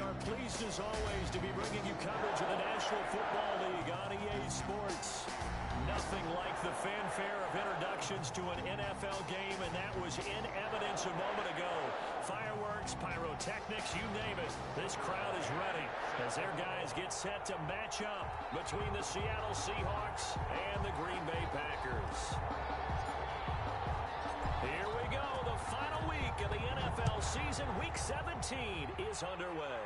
are pleased as always to be bringing you coverage of the National Football League on EA Sports. Nothing like the fanfare of introductions to an NFL game, and that was in evidence a moment ago. Fireworks, pyrotechnics, you name it. This crowd is ready as their guys get set to match up between the Seattle Seahawks and the Green Bay Packers. Here we go. The final week of the NFL season. Week 17 is underway.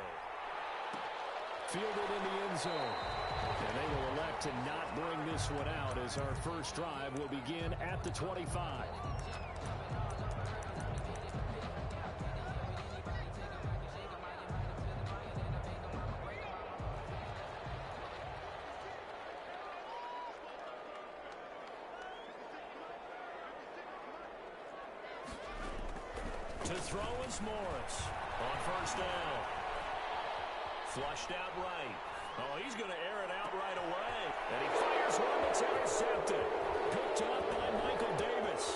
Fielded in the end zone. And they will elect to not bring this one out as our first drive will begin at the 25. To throw is Morris on first down. Flushed out right. Oh, he's going to air it out right away. And he fires one that's intercepted. Picked up by Michael Davis.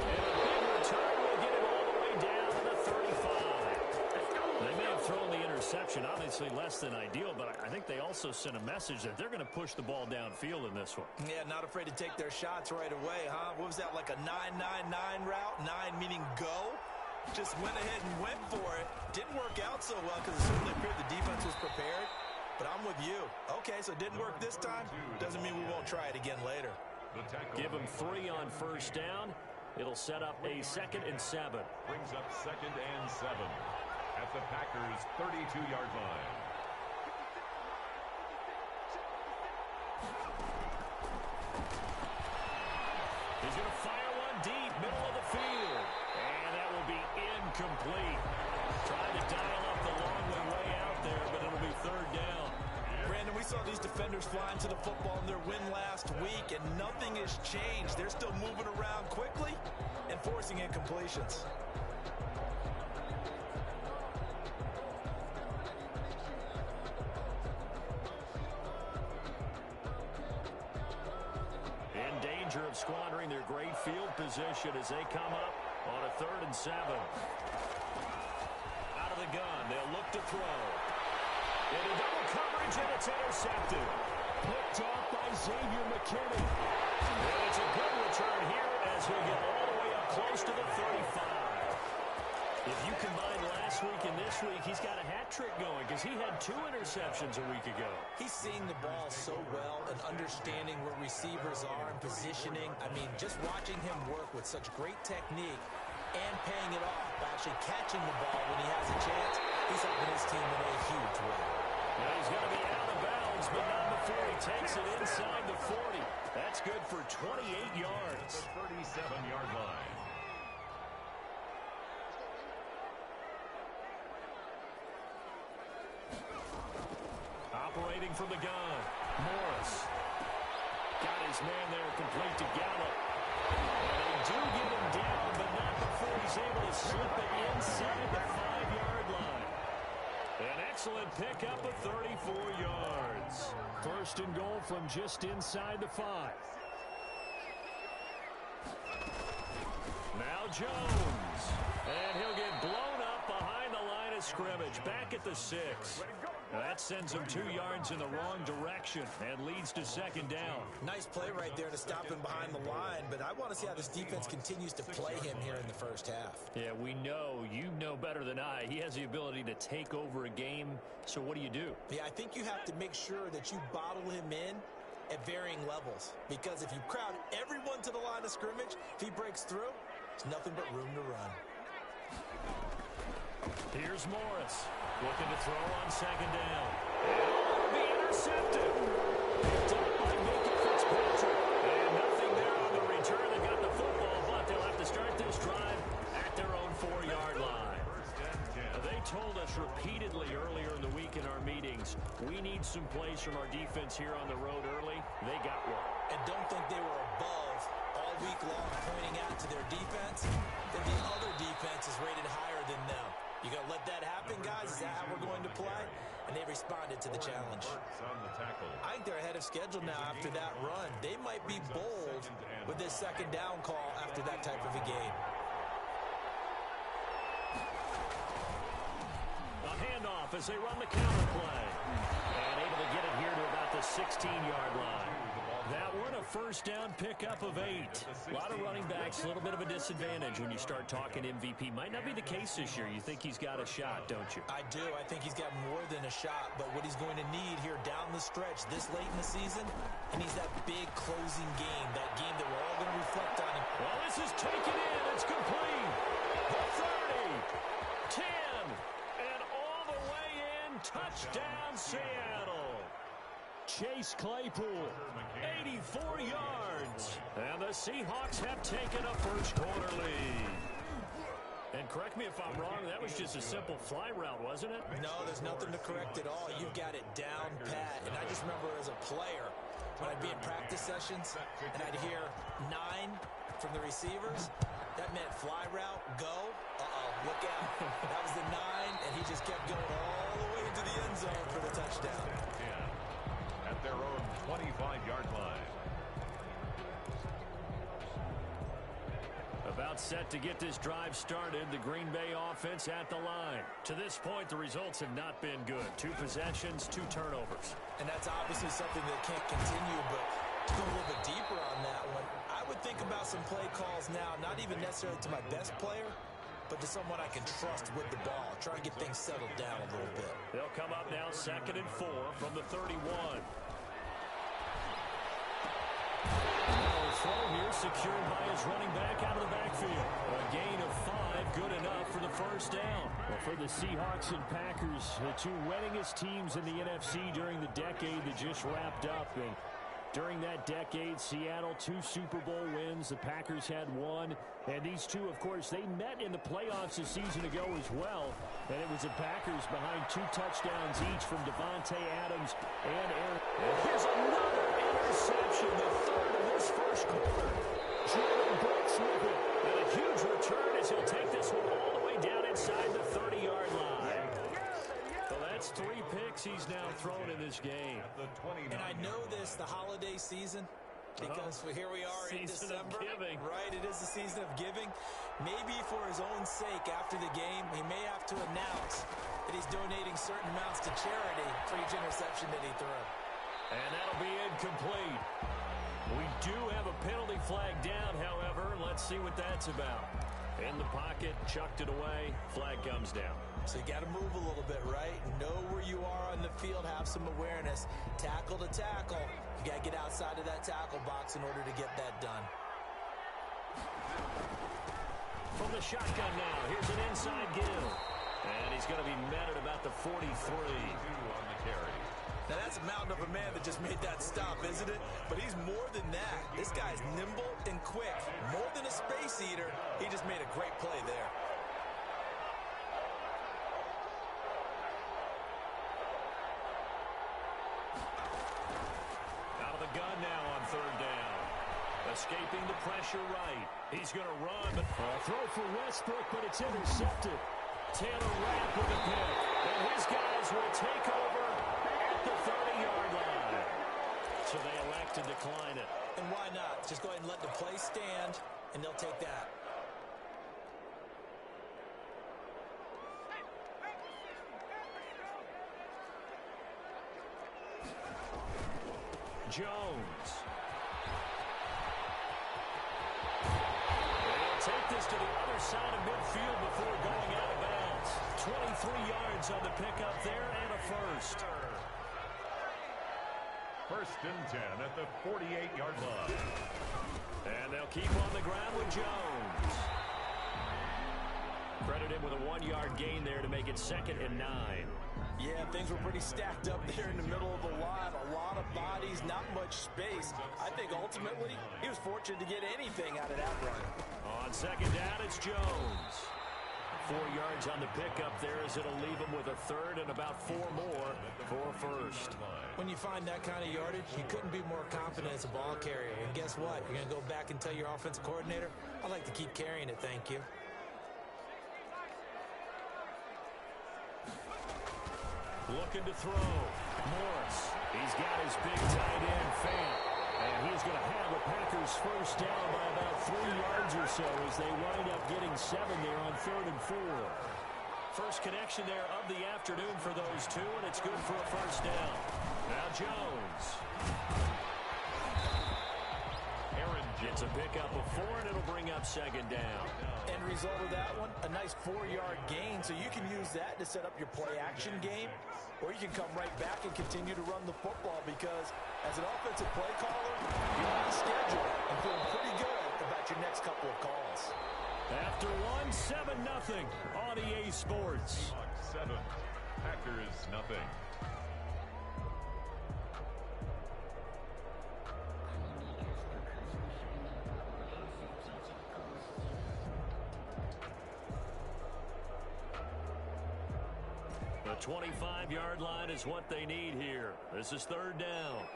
And a big return will get him all the way down to the 35. They may have thrown the interception, obviously less than ideal, but I think they also sent a message that they're going to push the ball downfield in this one. Yeah, not afraid to take their shots right away, huh? What was that, like a 9-9-9 route? 9 meaning go? Just went ahead and went for it. Didn't work out so well because it certainly appeared the defense was prepared. But I'm with you. Okay, so it didn't work this time. Doesn't mean we won't try it again later. Give him 3 on first down. It'll set up a 2nd and 7. Brings up 2nd and 7 at the Packers' 32-yard line. He's going to fire one deep, middle of the field. And that will be incomplete. Trying to dial up the long way out there, but it'll be 3rd down. Brandon, we saw these defenders flying to the football in their win last week, and nothing has changed. They're still moving around quickly and forcing incompletions. In danger of squandering their great field position as they come up on a 3rd and 7. Out of the gun, they'll look to throw. Into double coverage, and it's intercepted. Picked off by Xavier McKinney. And it's a good return here as he'll get all the way up close to the 35. If you combine last week and this week, he's got a hat trick going because he had 2 interceptions a week ago. He's seeing the ball so well and understanding where receivers are and positioning. I mean, just watching him work with such great technique and paying it off by actually catching the ball when he has a chance, he's helping his team in a huge way. Well, he's going to be out of bounds, but not before he takes it inside the 40. That's good for 28 yards. The 37-yard line. Operating from the gun, Morris. Got his man there complete to Gallup. And they do get him down, but not before he's able to slip it inside the 5-yard line. An excellent pickup of 34 yards. 1st and goal from just inside the 5. Now Jones. And he'll get blown up behind the line of scrimmage. Back at the 6. That sends him 2 yards in the wrong direction and leads to 2nd down. Nice play right there to stop him behind the line, but I want to see how this defense continues to play him here in the first half. Yeah, we know, you know better than I, he has the ability to take over a game, so what do you do? Yeah, I think you have to make sure that you bottle him in at varying levels, because if you crowd everyone to the line of scrimmage, if he breaks through, there's nothing but room to run. Here's Morris, looking to throw on 2nd down. And be intercepted. Picked up by Minkah Fitzpatrick. And nothing there on the return. They got the football, but they'll have to start this drive at their own 4-yard line. They told us repeatedly earlier in the week in our meetings, we need some plays from our defense here on the road early. They got one. And don't think they were above all week long pointing out to their defense. Then the other defense is rated higher than them. You got to let that happen, guys? Is that how we're going to play? And they responded to the challenge. I think they're ahead of schedule now after that run. They might be bold with this 2nd down call after that type of a game. A handoff off as they run the counter play. And able to get it here to about the 16-yard line. That one a first down pickup of 8. A lot of running backs, a little bit of a disadvantage when you start talking MVP. Might not be the case this year. You think he's got a shot, don't you? I do. I think he's got more than a shot. But what he's going to need here down the stretch this late in the season, he needs that big closing game, that game that we're all going to reflect on. Well, this is taken in. It's complete. The 30, 10, and all the way in. Touchdown, Seattle. Chase Claypool, 84 yards. And the Seahawks have taken a first-quarter lead. And correct me if I'm wrong, that was just a simple fly route, wasn't it? No, there's nothing to correct at all. You've got it down pat. And I just remember as a player, when I'd be in practice sessions, and I'd hear 9 from the receivers, that meant fly route, go. Uh-oh, look out. That was the 9, and he just kept going all the way into the end zone for the touchdown. Yeah, at their own 25-yard line. About set to get this drive started, the Green Bay offense at the line. To this point, the results have not been good. 2 possessions, 2 turnovers. And that's obviously something that can't continue, but to go a little bit deeper on that one, I would think about some play calls now, not even necessarily to my best player, but to someone I can trust with the ball. Try and get things settled down a little bit. They'll come up now 2nd and 4 from the 31. Throw here secured by his running back out of the backfield. A gain of 5, good enough for the first down. Well, for the Seahawks and Packers, the 2 winningest teams in the NFC during the decade that just wrapped up. And during that decade, Seattle 2 Super Bowl wins. The Packers had 1. And these 2, of course, they met in the playoffs a season ago as well. And it was the Packers behind 2 touchdowns each from Devontae Adams and Aaron. And here's another interception, the 3rd of this first quarter. Jordan Brooks with it. And a huge return as he'll take this one all the way down inside the 30-yard line. So that's 3 picks he's now thrown in this game. And I know this, the holiday season, because here we are in December. Right, it is the season of giving. Maybe for his own sake after the game, he may have to announce that he's donating certain amounts to charity for each interception that he threw. And that'll be incomplete. We do have a penalty flag down, however. Let's see what that's about. In the pocket, chucked it away, flag comes down. So you got to move a little bit, right? Know where you are on the field, have some awareness. Tackle to tackle. You got to get outside of that tackle box in order to get that done. From the shotgun now, here's an inside give. And he's going to be met at about the 43. On the carry. Now, that's a mountain of a man that just made that stop, isn't it? But he's more than that. This guy's nimble and quick. More than a space eater, he just made a great play there. Out of the gun now on 3rd down. Escaping the pressure right. He's going to run, but a throw for Westbrook, but it's intercepted. Taylor Rapp with a pick. And his guys will take over at the 30-yard line. So they elect to decline it. And why not? Just go ahead and let the play stand, and they'll take that. Jones. They'll take this to the other side of midfield before going out of bounds. 23 yards on the pickup there and a first. 1st and 10 at the 48-yard line. And they'll keep on the ground with Jones. Credit him with a 1-yard gain there to make it 2nd and 9. Yeah, things were pretty stacked up there in the middle of the lot. A lot of bodies, not much space. I think ultimately he was fortunate to get anything out of that run. On 2nd down, it's Jones. 4 yards on the pickup there as it'll leave him with a 3rd and about 4 more for a first. When you find that kind of yardage, you couldn't be more confident as a ball carrier. And guess what? You're going to go back and tell your offensive coordinator, I'd like to keep carrying it, thank you. Looking to throw. Morris. He's got his big tight end, Fant. And he's going to have the Packers first down by about 3 yards or so as they wind up getting 7 there on 3rd and 4. First connection there of the afternoon for those two, and it's good for a first down. Now Jones. Aaron gets a pickup of 4, and it'll bring up second down. End result of that one, a nice 4-yard gain, so you can use that to set up your play-action game, or you can come right back and continue to run the football because as an offensive play caller, you're on schedule and feeling pretty good about your next couple of calls. After 7-0 on EA Sports. 7, Packers nothing. The 25-yard line is what they need here. This is third down.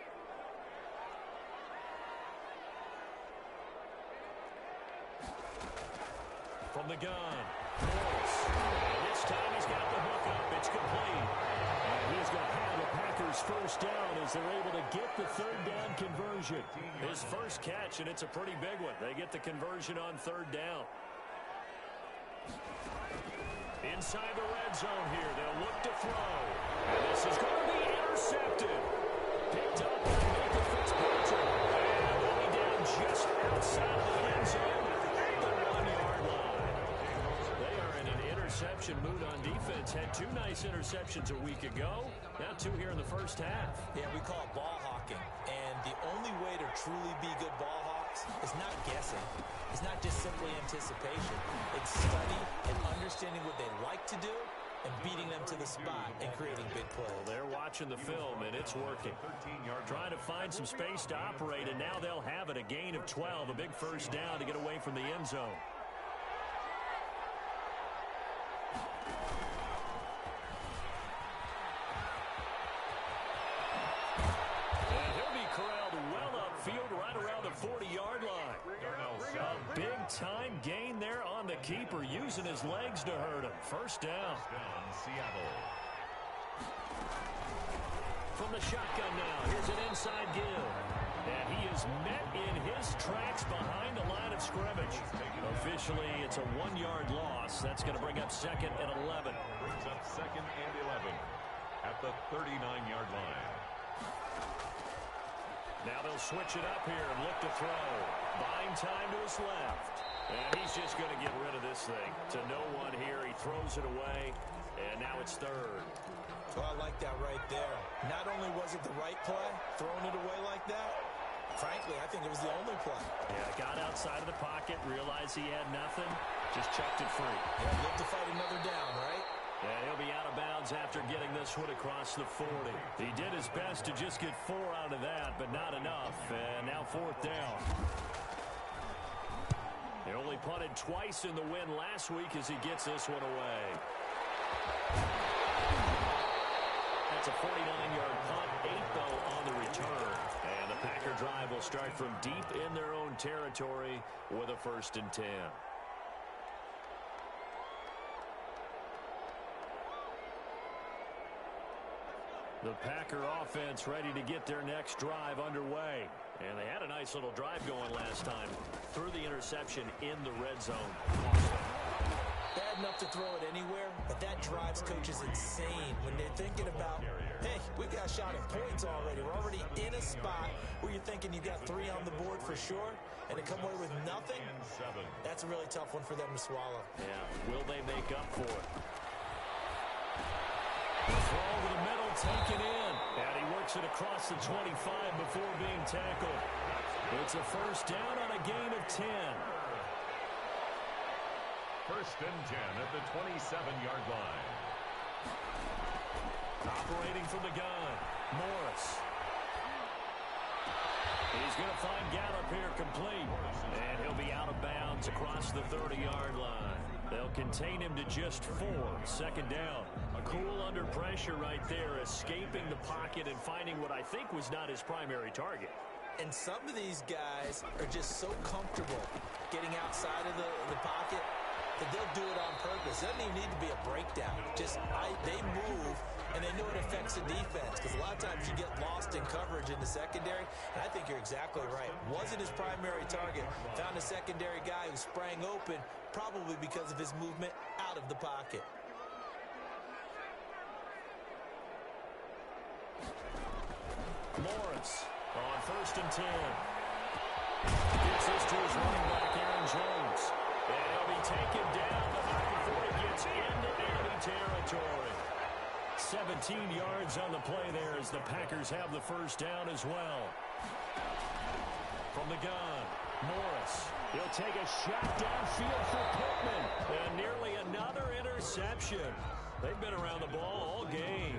From the gun, Morris. And this time he's got the hook up. It's complete. And he's going to have the Packers first down as they're able to get the third down conversion. His first catch, and it's a pretty big one. They get the conversion on third down. Inside the red zone here, they'll look to throw. And this is going to be intercepted. Picked up by Minkah Fitzpatrick. And they'll be down just outside of the end zone at the 1-yard line. They are in an interception mood on defense. Had 2 nice interceptions a week ago. Now 2 here in the first half. Yeah, we call it ball hawking. And the only way to truly be good ball hawks is not guessing. It's not just simply anticipation. It's study and understanding what they like to do and beating them to the spot and creating big plays. Well, they're watching the film, and it's working. Trying to find some space to operate, and now they'll have it. A gain of 12, a big first down to get away from the end zone. And he'll be corralled well upfield right around the 40-yard line. A big-time gain there on the keeper, using his legs to hurt him. First down. Seattle. From the shotgun now, here's an inside give. And he is met in his tracks behind the line of scrimmage. Officially, it's a 1-yard loss. That's going to bring up second and 11. Brings up second and 11 at the 39-yard line. Now they'll switch it up here and look to throw. Buying time to his left. And he's just going to get rid of this thing. To no one here. He throws it away. And now it's third. Well, I like that right there. Not only was it the right play, throwing it away like that, frankly, I think it was the only play. Yeah, got outside of the pocket, realized he had nothing, just chucked it free. Yeah, look to fight another down, right? Yeah, he'll be out of bounds after getting this one across the 40. He did his best to just get 4 out of that, but not enough. And now fourth down. He only punted twice in the win last week as he gets this one away. That's a 49-yard punt, 8 though on the return. And the Packer drive will start from deep in their own territory with a 1st and 10. The Packer offense ready to get their next drive underway. And they had a nice little drive going last time. Threw the interception in the red zone. Bad enough to throw it anywhere, but that drives coaches insane when they're thinking about, hey, we got a shot at points already. We're already in a spot where you're thinking you got 3 on the board for sure, and to come away with nothing, that's a really tough one for them to swallow. Yeah, will they make up for it? Throw over the middle, taken in. And he works it across the 25 before being tackled. It's a first down on a gain of 10. 1st and 10 at the 27-yard line. Operating from the gun, Morris. He's going to find Gallup here complete. And he'll be out of bounds across the 30-yard line. They'll contain him to just 4. Second down. Cool under pressure right there, escaping the pocket and finding what I think was not his primary target. And some of these guys are just so comfortable getting outside of the pocket that they'll do it on purpose. It doesn't even need to be a breakdown. They move, and they know it affects the defense. Because a lot of times you get lost in coverage in the secondary, and I think you're exactly right. Wasn't his primary target. Found a secondary guy who sprang open, probably because of his movement out of the pocket. Morris on 1st and 10. Gets this to his running back, Aaron Jones. And he'll be taken down before he gets into enemy territory. 17 yards on the play there as the Packers have the first down as well. From the gun, Morris. He'll take a shot downfield for Pittman. And nearly another interception. They've been around the ball all game.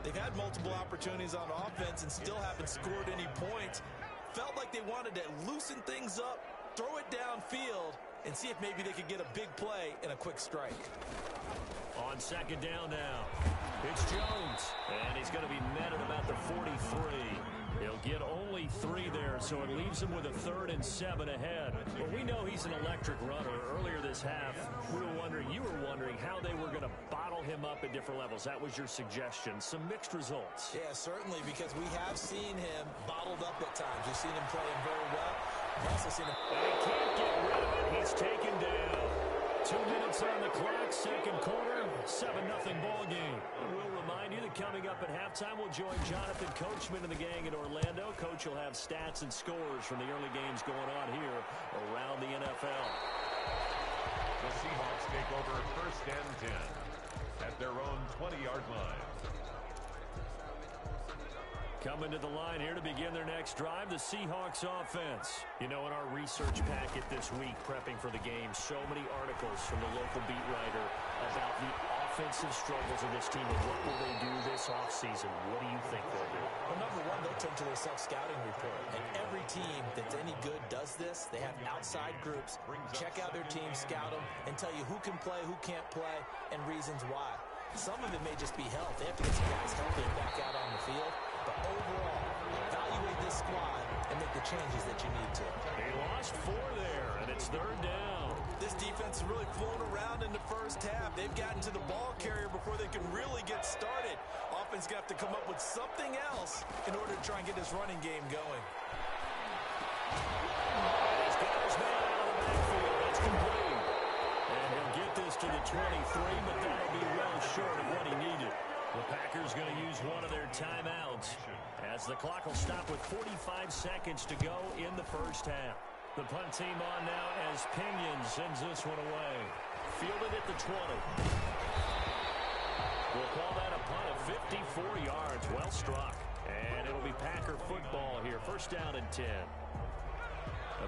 They've had multiple opportunities on offense and still haven't scored any points. Felt like they wanted to loosen things up, throw it downfield, and see if maybe they could get a big play and a quick strike. On 2nd down now, it's Jones. And he's going to be met at about the 43. He'll get only 3 there, so it leaves him with a 3rd and 7 ahead. But we know he's an electric runner. Earlier this half, you were wondering how they were going to bottle him up at different levels. That was your suggestion. Some mixed results. Yeah, certainly, because we have seen him bottled up at times. We've seen him playing very well. We've also seen him... And he can't get rid of it. He's taken down. 2 minutes on the clock, 2nd quarter, 7-0 ball game. We'll remind you that coming up at halftime, we'll join Jonathan Coachman and the gang in Orlando. Coach will have stats and scores from the early games going on here around the NFL. The Seahawks take over 1st and 10 at their own 20-yard line. Coming to the line here to begin their next drive, the Seahawks offense. You know, in our research packet this week, prepping for the game, so many articles from the local beat writer about the offensive struggles of this team and what will they do this offseason. What do you think they'll do? Well, number one, they'll turn to their self-scouting report. And every team that's any good does this. They have outside groups. Check out their team, scout them, and tell you who can play, who can't play, and reasons why. Some of it may just be health. They have to get some guys healthy and back out on the field. But overall, evaluate this squad and make the changes that you need to. They lost 4 there, and it's 3rd down. This defense has really flown around in the first half. They've gotten to the ball carrier before they can really get started. Offense going to have to come up with something else in order to try and get this running game going. He's got his man out of the backfield. That's complete. And he'll get this to the 23, but that'll be well short of what he needed. The Packers going to use one of their timeouts as the clock will stop with 45 seconds to go in the first half. The punt team on now as Pinion sends this one away. Fielded at the 20. We'll call that a punt of 54 yards. Well struck. And it'll be Packer football here. 1st down and 10.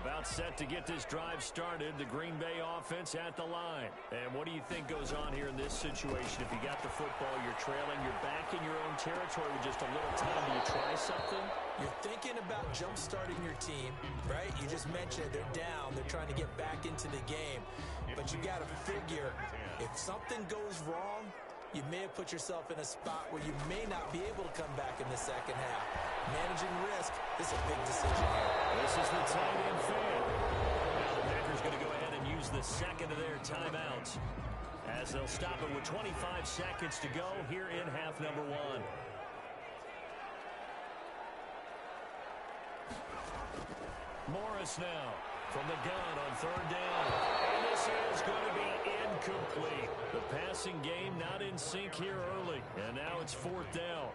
About set to get this drive started, the Green Bay offense at the line. And what do you think goes on here in this situation? If you got the football, you're trailing, you're back in your own territory with just a little time. Do you try something? You're thinking about jump-starting your team, right? You just mentioned they're down. They're trying to get back into the game. But you got to figure, if something goes wrong, you may have put yourself in a spot where you may not be able to come back in the second half. Managing risk is a big decision. This is the tight end fan. Now the Packers going to go ahead and use the second of their timeouts as they'll stop it with 25 seconds to go here in half number 1. Morris now from the gun on 3rd down. And this is going to be incomplete. The passing game not in sync here early. And now it's 4th down.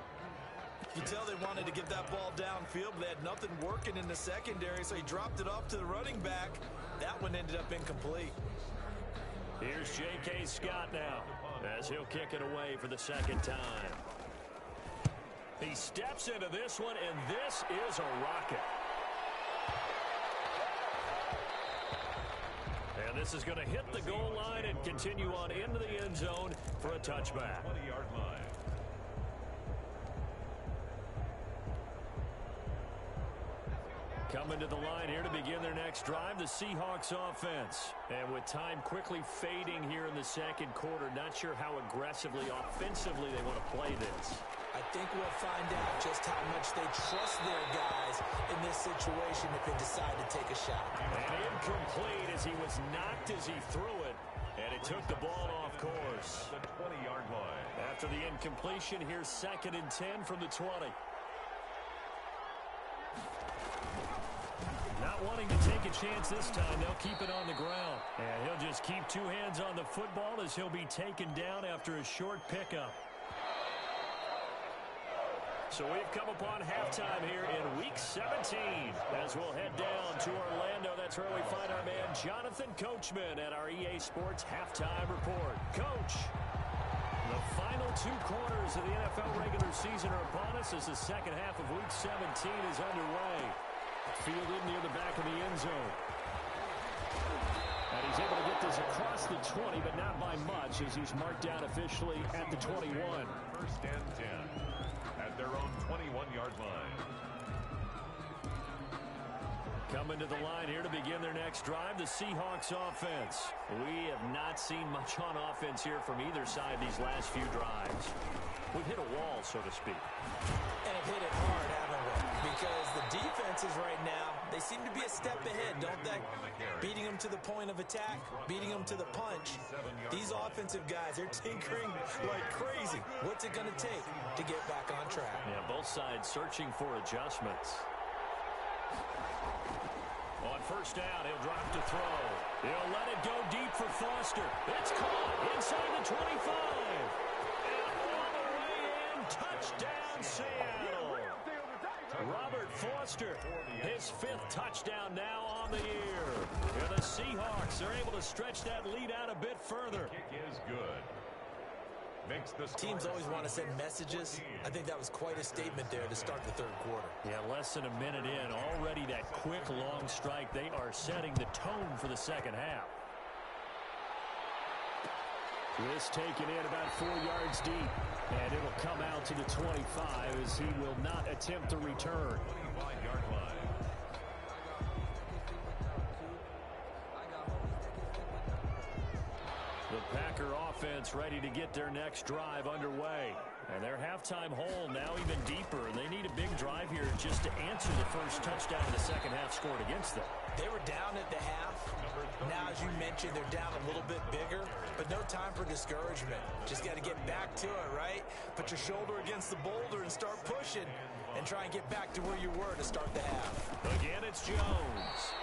You can tell they wanted to get that ball downfield, but they had nothing working in the secondary, so he dropped it off to the running back. That one ended up incomplete. Here's J.K. Scott now as he'll kick it away for the 2nd time. He steps into this one, and this is a rocket. And this is going to hit the goal line and continue on into the end zone for a touchback. 20-yard line. Coming to the line here to begin their next drive, the Seahawks offense. And with time quickly fading here in the 2nd quarter, not sure how aggressively, offensively they want to play this. I think we'll find out just how much they trust their guys in this situation if they decide to take a shot. And incomplete as he was knocked as he threw it, and it took the ball off course. The 20-yard line. After the incompletion, here's 2nd and 10 from the 20. Not wanting to take a chance this time, they'll keep it on the ground. And he'll just keep 2 hands on the football as he'll be taken down after a short pickup. So we've come upon halftime here in Week 17 as we'll head down to Orlando. That's where we find our man Jonathan Coachman at our EA Sports Halftime Report. Coach, the final 2 quarters of the NFL regular season are upon us as the second half of Week 17 is underway. Fielded near the back of the end zone. And he's able to get this across the 20, but not by much as he's marked down officially at the 21. First and 10 at their own 21-yard line. Coming to the line here to begin their next drive, the Seahawks offense. We have not seen much on offense here from either side these last few drives. We've hit a wall, so to speak. And have hit it hard, haven't we? Because the defenses right now, they seem to be a step ahead, don't they? Beating them to the point of attack, beating them to the punch. These offensive guys, they're tinkering like crazy. What's it going to take to get back on track? Yeah, both sides searching for adjustments. On first down, he'll drop to throw. He'll let it go deep for Foster. It's caught inside the 25. And all the way in, touchdown Seattle. Robert Foster, his 5th touchdown now on the year. And the Seahawks are able to stretch that lead out a bit further. Kick is good. Makes the Teams always want to send messages. I think that was quite a statement there to start the 3rd quarter. Yeah, less than a minute in, already that quick long strike. They are setting the tone for the second half. This taken in about 4 yards deep, and it'll come out to the 25 as he will not attempt to return. 25-yard line. The Packer offense ready to get their next drive underway. And their halftime hole now even deeper. And they need a big drive here just to answer the first touchdown in the second half scored against them. They were down at the half. Now, as you mentioned, they're down a little bit bigger, but no time for discouragement. Just got to get back to it, right? Put your shoulder against the boulder and start pushing and try and get back to where you were to start the half. Again, it's Jones.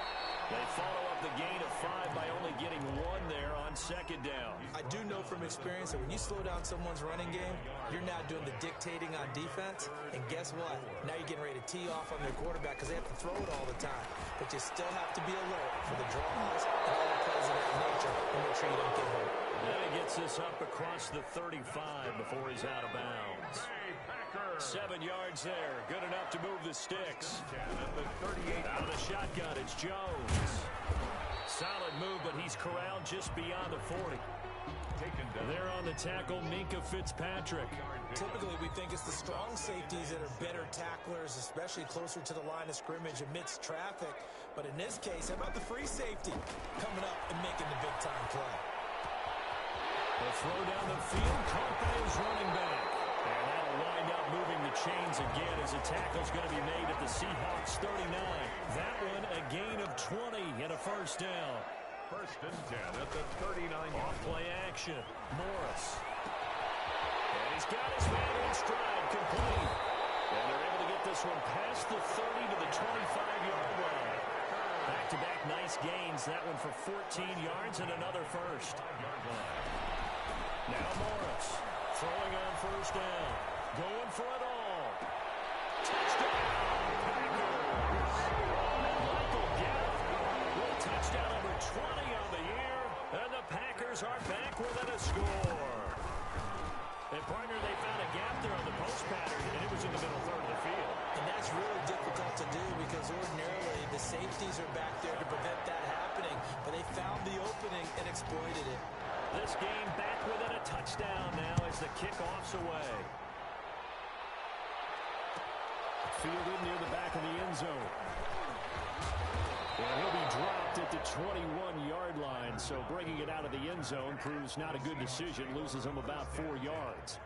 They follow up the gain of 5 by only getting 1 there on second down. I do know from experience that when you slow down someone's running game, you're now doing the dictating on defense. And guess what? Now you're getting ready to tee off on their quarterback because they have to throw it all the time. But you still have to be alert for the draws and all the plays of that nature and make sure you don't get hurt. And he gets this up across the 35 before he's out of bounds. 7 yards there. Good enough to move the sticks. Out of the shotgun, it's Jones. Solid move, but he's corralled just beyond the 40. There on the tackle, Minkah Fitzpatrick. Typically, we think it's the strong safeties that are better tacklers, especially closer to the line of scrimmage amidst traffic. But in this case, how about the free safety coming up and making the big-time play? The throw down the field, caught by his running back. And that'll wind up moving the chains again as a tackle's going to be made at the Seahawks 39. That one a gain of 20 and a first down. First and 10 at the 39. Off play action. Morris. And he's got his man in stride, complete. And they're able to get this one past the 30 to the 25-yard line. Back-to-back nice gains. That one for 14 yards and another first. Now Morris. Throwing on first down. Going for it all. Touchdown, Packers. Michael Gallup with touchdown number 20 on the year. And the Packers are back within a score. And partner, they found a gap there on the post pattern, and it was in the middle third of the field. And that's really difficult to do because ordinarily the safeties are back there to prevent that happening. But they found the opening and exploited it. This game back within a touchdown now as the kickoff's away. Fielded near the back of the end zone. And he'll be dropped at the 21-yard line, so bringing it out of the end zone proves not a good decision, loses him about 4 yards.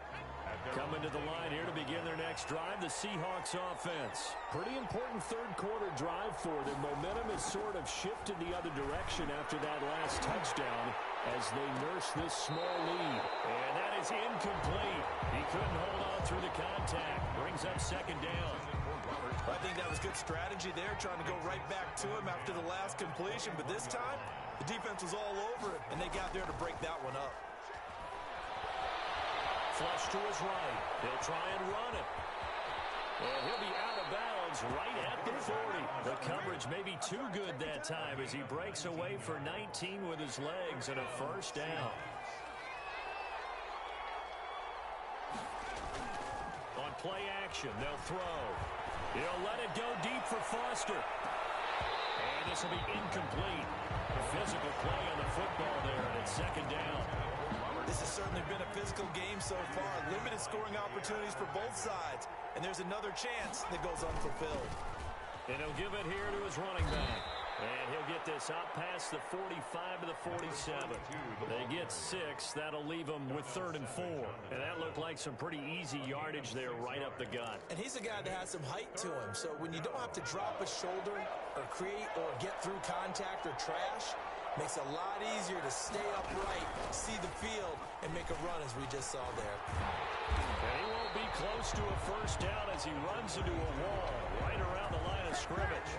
Coming to the line here to begin their next drive, the Seahawks offense. Pretty important third quarter drive for them. Momentum has sort of shifted the other direction after that last touchdown as they nurse this small lead. And that is incomplete. He couldn't hold on through the contact. Brings up second down. I think that was good strategy there, trying to go right back to him after the last completion. But this time, the defense was all over it, and they got there to break that one up. Flush to his right. He'll try and run it. And he'll be out of bounds right at the 40. The coverage may be too good that time as he breaks away for 19 with his legs and a first down. On play action, they'll throw. He'll let it go deep for Foster. And this will be incomplete. A physical play on the football there, and it's second down. This has certainly been a physical game so far. Limited scoring opportunities for both sides. And there's another chance that goes unfulfilled. And he'll give it here to his running back. And he'll get this out past the 45 to the 47. They get 6. That'll leave them with 3rd and 4. And that looked like some pretty easy yardage there right up the gut. And he's a guy that has some height to him. So when you don't have to drop a shoulder or create or get through contact or trash, makes it a lot easier to stay upright, see the field, and make a run as we just saw there. And he won't be close to a first down as he runs into a wall right around the line of scrimmage.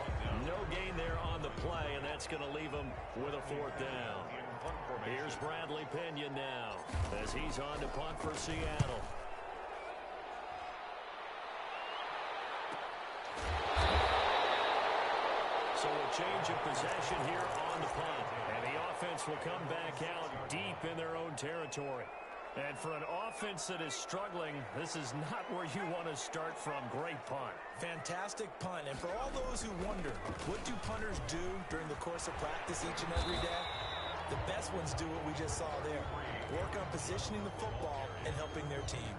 No gain there on the play, and that's going to leave him with a 4th down. Here's Bradley Pinion now as he's on to punt for Seattle. So a change of possession here on the punt. And the offense will come back out deep in their own territory. And for an offense that is struggling, this is not where you want to start from. Great punt. Fantastic punt. And for all those who wonder, what do punters do during the course of practice each and every day? The best ones do what we just saw there. Work on positioning the football and helping their team.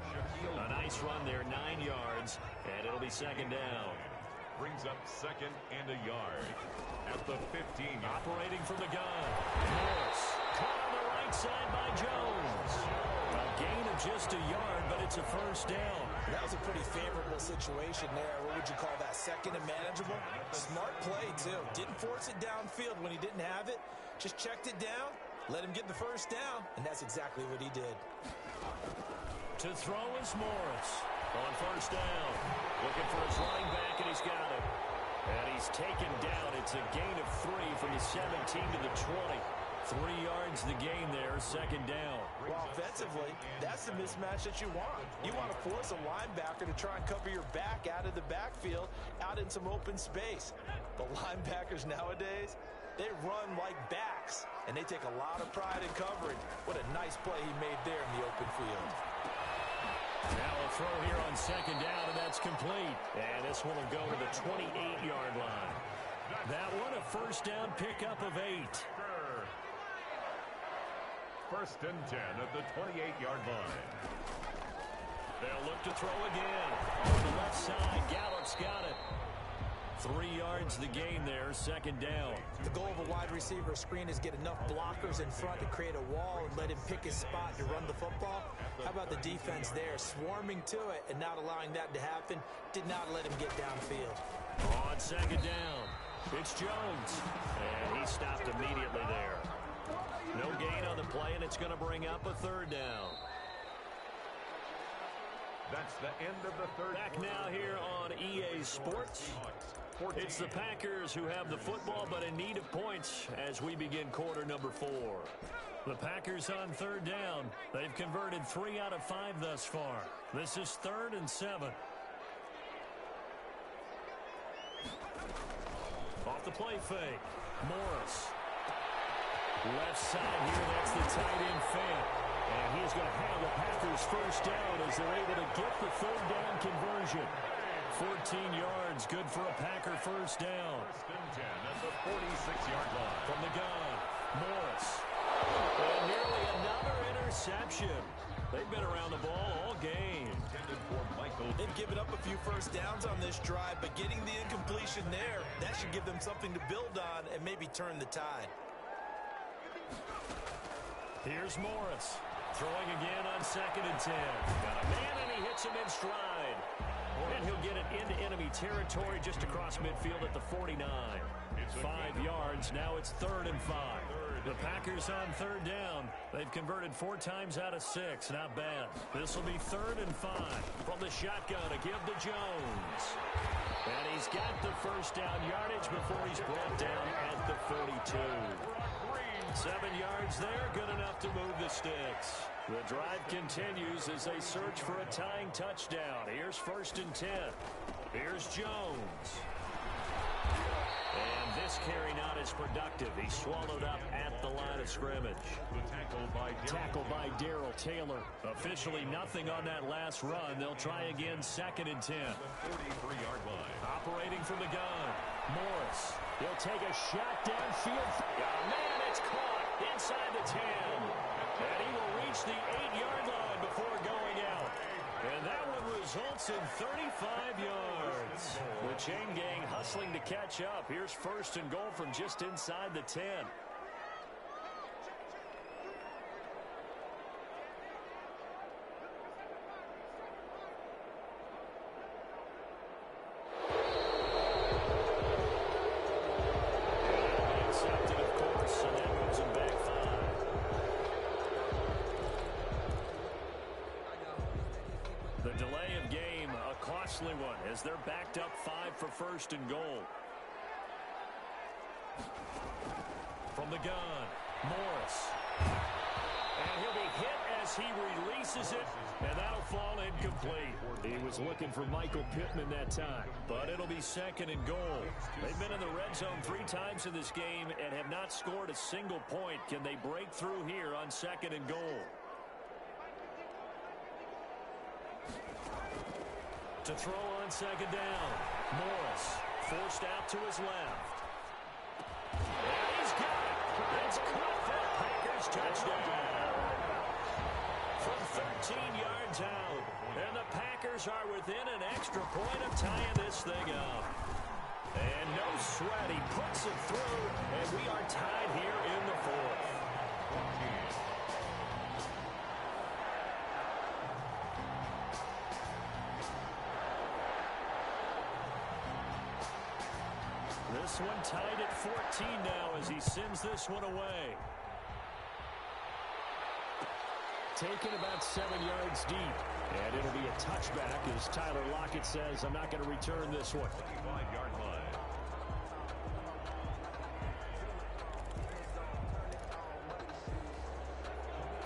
A nice run there, 9 yards, and it'll be second down. Brings up 2nd and a yard at the 15. Operating from the gun. Morris caught on the right side by Jones. A gain of just a yard, but it's a first down. That was a pretty favorable situation there. What would you call that? 2nd and manageable? Smart play, too. Didn't force it downfield when he didn't have it. Just checked it down, let him get the first down, and that's exactly what he did. To throw is Morris on first down. Looking for his running back, and he's got it. And he's taken down. It's a gain of 3 from the 17 to the 20. 3 yards the gain there, second down. Well, offensively, that's the mismatch that you want. You want to force a linebacker to try and cover your back out of the backfield, out in some open space. The linebackers nowadays, they run like backs, and they take a lot of pride in covering. What a nice play he made there in the open field. Now a throw here on second down, and that's complete. And this one will go to the 28-yard line. That one a first down pickup of 8. 1st and 10 at the 28-yard line. They'll look to throw again. On the left side, Gallup's got it. 3 yards the gain there, second down. The goal of a wide receiver screen is get enough blockers in front to create a wall and let him pick his spot to run the football. How about the defense there, swarming to it and not allowing that to happen? Did not let him get downfield. On second down, it's Jones. And he stopped immediately there. No gain on the play, and it's going to bring up a 3rd down. That's the end of the 3rd. Back now here on EA Sports. It's the Packers who have the football, but in need of points as we begin quarter number 4. The Packers on 3rd down. They've converted 3 out of 5 thus far. This is 3rd and 7. Off the play fake. Morris. Left side here, that's the tight end Fant. And he's going to have the Packers first down as they're able to get the 3rd down conversion. 14 yards, good for a Packer first down. 1st and 10 at the 46-yard line. From the gun, Morris. And nearly another interception. They've been around the ball all game. They've given up a few first downs on this drive, but getting the incompletion there, that should give them something to build on and maybe turn the tide. Here's Morris. Throwing again on 2nd and 10. Got a man, and he hits him in stride. And he'll get it into enemy territory just across midfield at the 49. 5 yards. Now it's 3rd and 5. The Packers on 3rd down. They've converted 4 times out of 6. Not bad. This will be 3rd and 5. From the shotgun to give to Jones. And he's got the first down yardage before he's brought down at the 42. 7 yards there, good enough to move the sticks. The drive continues as they search for a tying touchdown. Here's 1st and 10. Here's Jones. And this carry not as productive. He's swallowed up at the line of scrimmage. Tackle by Darrell Taylor. Officially nothing on that last run. They'll try again 2nd and 10. 43-yard line. Operating from the gun. Morris. He'll take a shot downfield. Oh, man, it's caught inside the 10. And he will reach the 8-yard line before going out. And that one results in 35 yards. The chain gang hustling to catch up. Here's 1st and goal from just inside the 10. One as they're backed up 5 for 1st and goal. From the gun, Morris. And he'll be hit as he releases it, and that'll fall incomplete. He was looking for Michael Pittman that time, but it'll be 2nd and goal. They've been in the red zone 3 times in this game and have not scored a single point. Can they break through here on 2nd and goal? To throw on 2nd down. Morris forced out to his left. And he's got it. It's caught for a Packers touchdown. From 13 yards out. And the Packers are within an extra point of tying this thing up. And no sweat. He puts it through. And we are tied here in the 4th. This one tied at 14 now as he sends this one away. Taken about 7 yards deep. And it'll be a touchback as Tyler Lockett says, I'm not going to return this one. 25-yard line.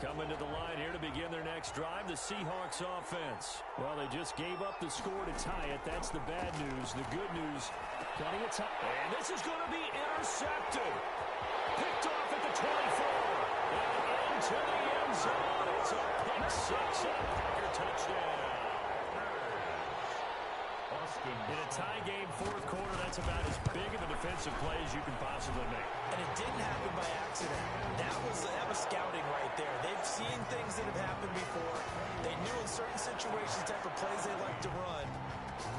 Coming to the line here to begin their next drive, the Seahawks offense. Well, they just gave up the score to tie it. That's the bad news. The good news, cutting it top. And this is going to be intercepted. Picked off at the 24. And into the end zone. It's a pick 6 and a Packer touchdown. In a tie game, 4th quarter, that's about as big of a defensive play as you can possibly make. And it didn't happen by accident. That was scouting right there. They've seen things that have happened before. They knew in certain situations type of plays they like to run,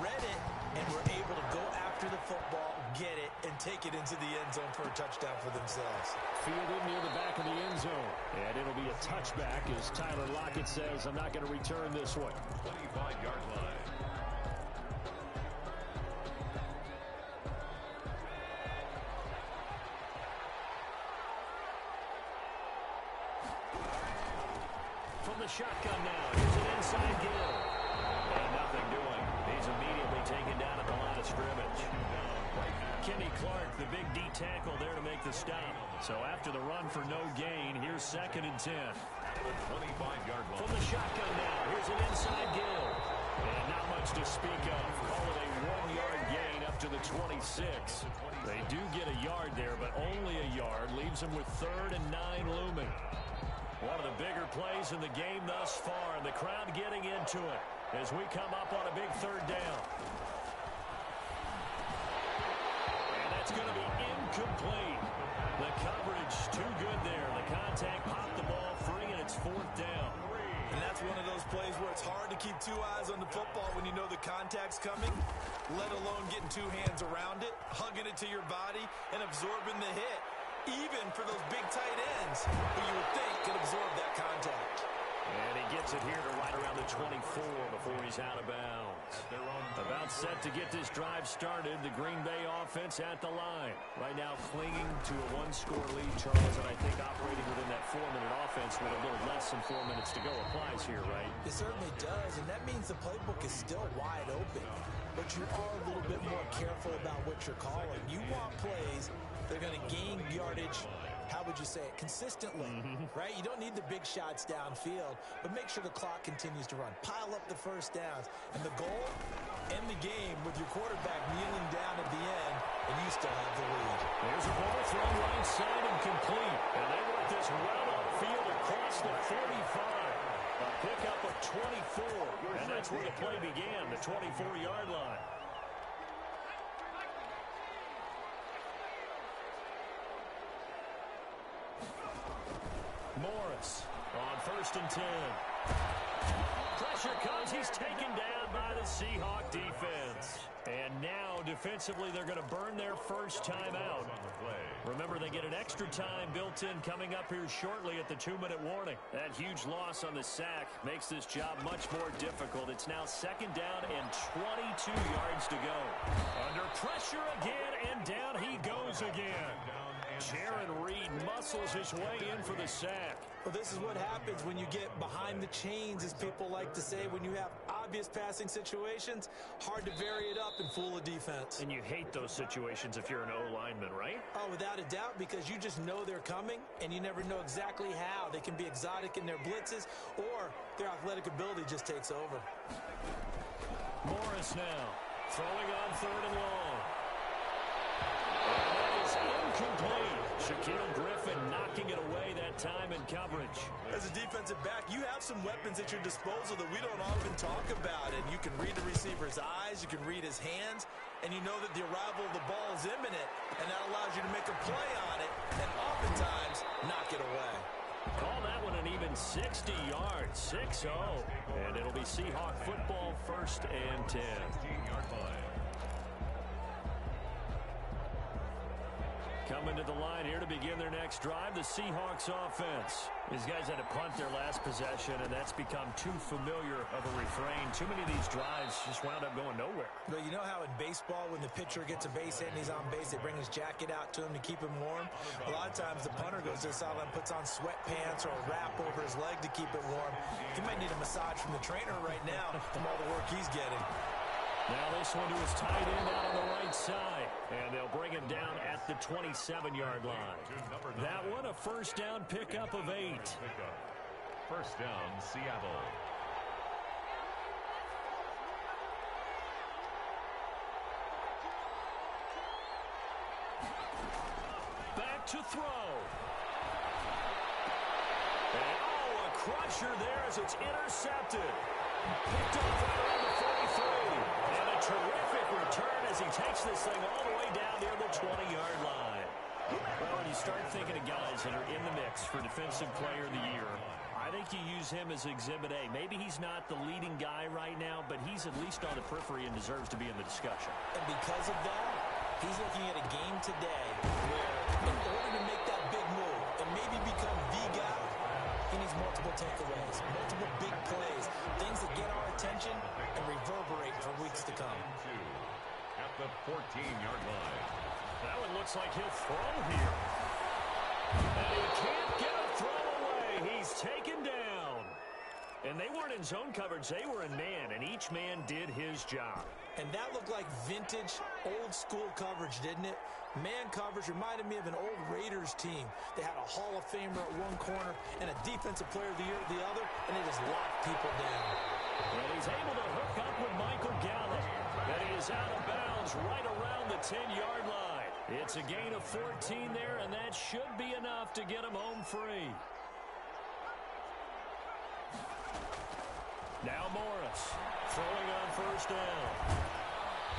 read it, and were able to go after the football, get it, and take it into the end zone for a touchdown for themselves. Fielded near the back of the end zone. And it'll be a touchback as Tyler Lockett says, I'm not going to return this one. 25-yard line. From the shotgun now. Here's an inside Gill. And nothing doing. He's immediately taken down at the line of scrimmage. Kenny Clark, the big D tackle there to make the stop. So after the run for no gain, here's 2nd and 10. 25-yard line. From the shotgun now. Here's an inside Gill. And not much to speak of. Call it a 1-yard gain up to the 26. They do get a yard there, but only a yard. Leaves them with 3rd and 9 looming. One of the bigger plays in the game thus far, and the crowd getting into it as we come up on a big 3rd down. And that's going to be incomplete. The coverage too good there. The contact popped the ball free, and it's 4th down. And that's one of those plays where it's hard to keep 2 eyes on the football when you know the contact's coming, let alone getting 2 hands around it, hugging it to your body, and absorbing the hit. Even for those big tight ends who you would think could absorb that contact. And he gets it here to right around the 24 before he's out of bounds. About set to get this drive started, the Green Bay offense at the line. Right now clinging to a 1-score lead, Charles, and I think operating within that 4-minute offense with a little less than 4 minutes to go applies here, right? It certainly does, and that means the playbook is still wide open. But you are a little bit more careful about what you're calling. You want plays that are going to gain yardage how would you say it, consistently, right? You don't need the big shots downfield, but make sure the clock continues to run. Pile up the first downs. And the goal, end the game with your quarterback kneeling down at the end, and you still have the lead. There's a ball thrown right side and complete. And they work this well upfield across the 45. A pickup of 24. And that's where the play began, the 24-yard line. Morris on 1st and 10. Pressure comes. He's taken down by the Seahawk defense. And now, defensively, they're going to burn their first time out. Remember, they get an extra time built in coming up here shortly at the 2-minute warning. That huge loss on the sack makes this job much more difficult. It's now 2nd down and 22 yards to go. Under pressure again, and down he goes again. Jaron Reed muscles his way in for the sack. Well, this is what happens when you get behind the chains, as people like to say. When you have obvious passing situations, hard to vary it up and fool a defense. And you hate those situations if you're an O-lineman, right? Oh, without a doubt, because you just know they're coming, and you never know exactly how. They can be exotic in their blitzes, or their athletic ability just takes over. Morris now, throwing on 3rd and long. And that is incomplete. Shaquille Griffin knocking it away that time in coverage. As a defensive back, you have some weapons at your disposal that we don't often talk about. And you can read the receiver's eyes, you can read his hands, and you know that the arrival of the ball is imminent, and that allows you to make a play on it, and oftentimes knock it away. Call that one an even 60 yards, 6-0. And it'll be Seahawk football, 1st and 10. 15-yard line. Coming to the line here to begin their next drive, the Seahawks offense. These guys had to punt their last possession, and that's become too familiar of a refrain. Too many of these drives just wound up going nowhere. But you know how in baseball, when the pitcher gets a base hit and he's on base, they bring his jacket out to him to keep him warm? A lot of times the punter goes to the sideline, puts on sweatpants or a wrap over his leg to keep it warm. He might need a massage from the trainer right now from all the work he's getting. Now this one to his tight end out on the right side. And they'll bring him down at the 27-yard line. That one a 1st down pickup of 8. 1st down, Seattle. Back to throw. And a crusher there as it's intercepted. Picked up right around the 43. And a terrific return as he takes this thing all the way down near the 20-yard line. Well, when you start thinking of guys that are in the mix for Defensive Player of the Year, I think you use him as Exhibit A. Maybe he's not the leading guy right now, but he's at least on the periphery and deserves to be in the discussion. And because of that, he's looking at a game today where, in order to make that big move and maybe become the guy, he needs multiple takeaways, multiple big plays, things that get our attention and reverberate for weeks to come. At the 14-yard line. That one looks like he'll throw here. And he can't get a throw away. He's taken down. And they weren't in zone coverage. They were in man, and each man did his job. And that looked like vintage, old-school coverage, didn't it? Man coverage reminded me of an old Raiders team. They had a Hall of Famer at one corner and a Defensive Player of the Year at the other, and they just locked people down. And he's able to hook up with Michael Gallup. And he is out of bounds right around the 10-yard line. It's a gain of 14 there, and that should be enough to get him home free. Now Morris throwing on 1st down.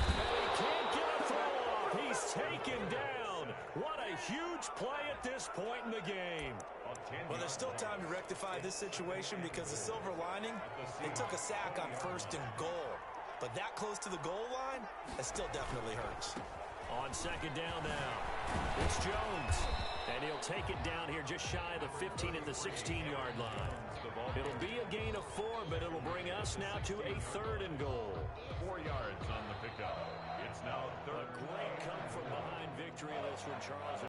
And he can't get a throw off. He's taken down. What a huge play at this point in the game. Well, there's still time to rectify this situation because the silver lining, they took a sack on 1st and goal. But that close to the goal line, that still definitely hurts. On 2nd down now, it's Jones. And he'll take it down here just shy of the 15 at the 16-yard line. It'll be a gain of 4, but it'll bring us now to a 3rd and goal. 4 yards on the pickup. It's now 3rd. A great come-from-behind victory in this one, Charles.